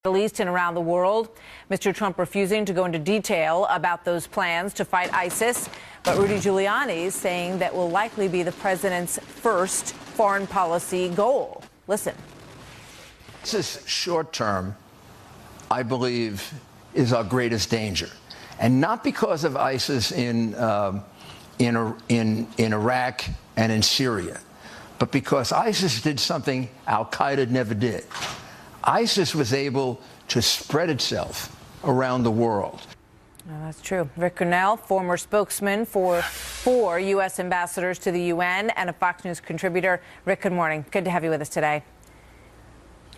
Middle East and around the world. Mr. Trump refusing to go into detail about those plans to fight ISIS, but Rudy Giuliani is saying that will likely be the president's first foreign policy goal. Listen. This is short term, I believe, is our greatest danger, and not because of ISIS in Iraq and in Syria, but because ISIS did something al-Qaeda never did. ISIS was able to spread itself around the world. Well, that's true. Rick Grenell, former spokesman for four U.S. ambassadors to the UN and a Fox News contributor. Rick, good morning. Good to have you with us today.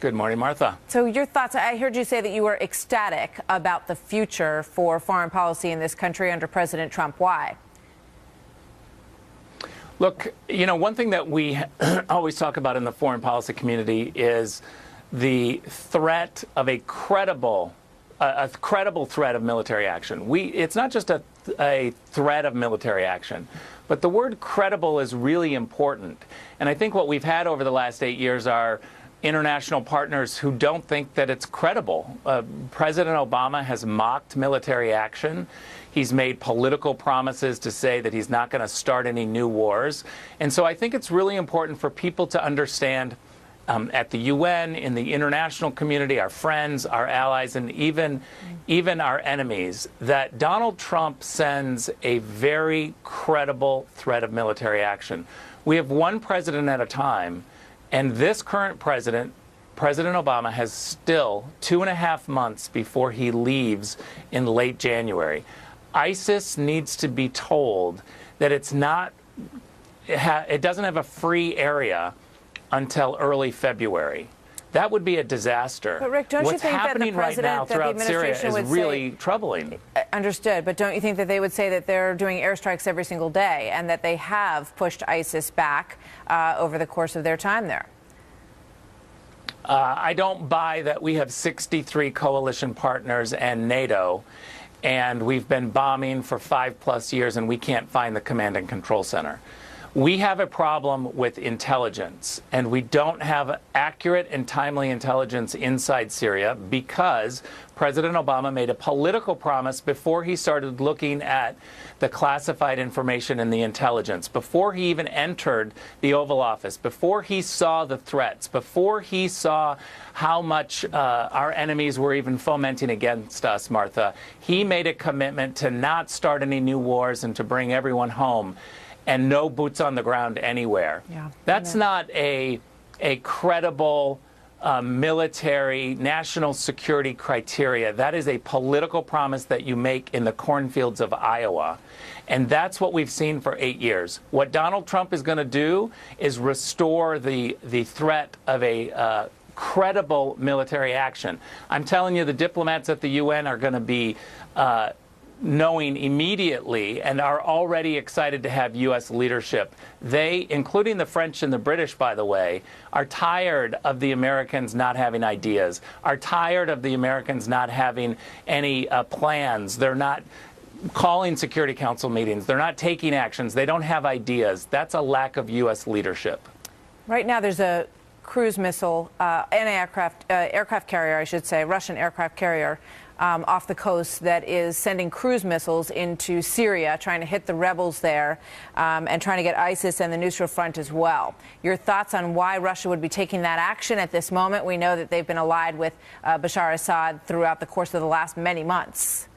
Good morning, Martha. So your thoughts, I heard you say that you were ecstatic about the future for foreign policy in this country under President Trump. Why? Look, you know, one thing that we always talk about in the foreign policy community is the threat of a credible threat of military action. It's not just a threat of military action, but the word credible is really important. And I think what we've had over the last 8 years are international partners who don't think that it's credible. President Obama has mocked military action. He's made political promises to say that he's not going to start any new wars. And so I think it's really important for people to understand at the UN, in the international community, our friends, our allies, and even our enemies, that Donald Trump sends a very credible threat of military action. We have one president at a time, and this current president, President Obama, has still 2.5 months before he leaves in late January. ISIS needs to be told that it doesn't have a free area until early February. That would be a disaster. But Rick, don't you think that the president, that the administration would say, is really troubling? Understood, but don't you think that they would say that they're doing airstrikes every single day and that they have pushed ISIS back over the course of their time there? I don't buy that we have 63 coalition partners and NATO, and we've been bombing for 5+ years and we can't find the command and control center. We have a problem with intelligence, and we don't have accurate and timely intelligence inside Syria because President Obama made a political promise before he started looking at the classified information and the intelligence, before he even entered the Oval Office, before he saw the threats, before he saw how much our enemies were even fomenting against us, Martha. He made a commitment to not start any new wars and to bring everyone home. And no boots on the ground anywhere. Yeah, that's not a credible military national security criteria. That is a political promise that you make in the cornfields of Iowa. And that's what we've seen for 8 years. What Donald Trump is going to do is restore the threat of a credible military action. I'm telling you, the diplomats at the UN are going to be knowing immediately and are already excited to have U.S. leadership. They, including the French and the British, by the way, are tired of the Americans not having ideas, are tired of the Americans not having any plans. They're not calling Security Council meetings. They're not taking actions. They don't have ideas. That's a lack of U.S. leadership. Right now there's a cruise missile, aircraft carrier, I should say, Russian aircraft carrier, off the coast that is sending cruise missiles into Syria, trying to hit the rebels there and trying to get ISIS and the Nusra Front as well. Your thoughts on why Russia would be taking that action at this moment? We know that they've been allied with Bashar Assad throughout the course of the last many months.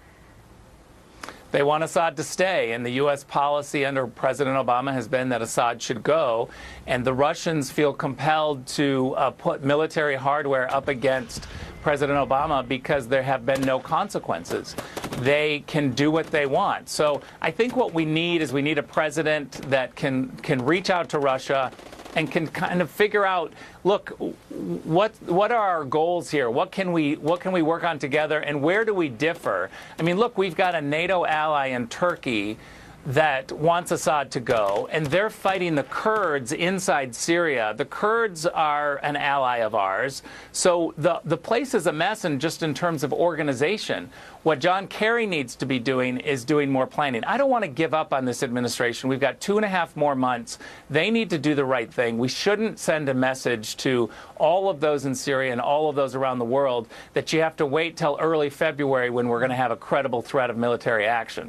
They want Assad to stay, and the U.S. policy under President Obama has been that Assad should go, and the Russians feel compelled to put military hardware up against President Obama because there have been no consequences. They can do what they want. So I think what we need is a president that can reach out to Russia and can kind of figure out, look, what are our goals here? What can we work on together, and where do we differ? I mean, look, we've got a NATO ally in Turkey that wants Assad to go, and they're fighting the Kurds inside Syria. The Kurds are an ally of ours, so the place is a mess, and just in terms of organization. What John Kerry needs to be doing is doing more planning. I don't want to give up on this administration. We've got 2.5 more months. They need to do the right thing. We shouldn't send a message to all of those in Syria and all of those around the world that you have to wait till early February when we're going to have a credible threat of military action.